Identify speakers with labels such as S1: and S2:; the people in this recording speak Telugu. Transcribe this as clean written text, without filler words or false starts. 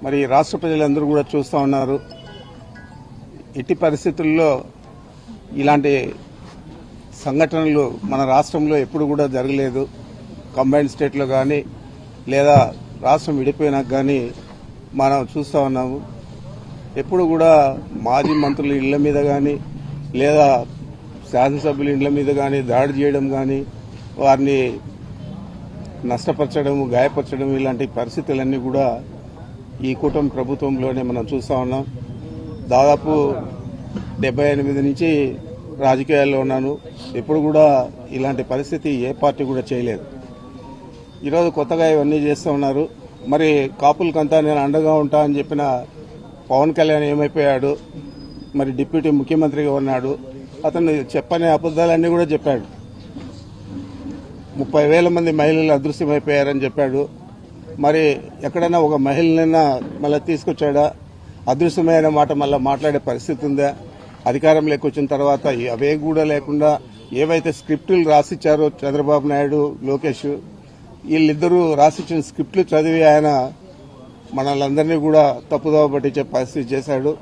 S1: మరి రాష్ట్ర ప్రజలందరూ కూడా చూస్తూ ఉన్నారు. ఎట్టి పరిస్థితుల్లో ఇలాంటి సంఘటనలు మన రాష్ట్రంలో ఎప్పుడు కూడా జరగలేదు. కంబైన్డ్ స్టేట్లో కానీ లేదా రాష్ట్రం విడిపోయినాక కానీ మనం చూస్తూ ఉన్నాము. ఎప్పుడు కూడా మాజీ మంత్రుల ఇళ్ల మీద కానీ లేదా శాసనసభ్యుల ఇళ్ల మీద కానీ దాడి చేయడం కానీ వారిని నష్టపరచడం, గాయపరచడం ఇలాంటి పరిస్థితులన్నీ కూడా ఈ కూటమి ప్రభుత్వంలోనే మనం చూస్తూ ఉన్నాం. దాదాపు 78 నుంచి రాజకీయాల్లో ఉన్నాను. ఎప్పుడు కూడా ఇలాంటి పరిస్థితి ఏ పార్టీ కూడా చేయలేదు. ఈరోజు కొత్తగా ఇవన్నీ చేస్తూ ఉన్నారు. మరి కాపులకంతా నేను అండగా ఉంటా అని చెప్పిన పవన్ కళ్యాణ్ ఏమైపోయాడు? మరి డిప్యూటీ ముఖ్యమంత్రిగా ఉన్నాడు. అతను చెప్పని అబద్దాలన్నీ కూడా చెప్పాడు. 30,000 మంది మహిళలు అదృశ్యమైపోయారని చెప్పాడు. మరి ఎక్కడైనా ఒక మహిళనైనా మళ్ళీ తీసుకొచ్చాడా? అదృశ్యమైన మాట మళ్ళీ మాట్లాడే పరిస్థితి ఉందా? అధికారంలోకి వచ్చిన తర్వాత అవే కూడా లేకుండా ఏవైతే స్క్రిప్టులు రాసిచ్చారో చంద్రబాబు నాయుడు, లోకేష్ వీళ్ళిద్దరూ రాసిచ్చిన స్క్రిప్టులు చదివి ఆయన మనల్ని కూడా తప్పుదోవ పట్టించే పరిస్థితి చేశాడు.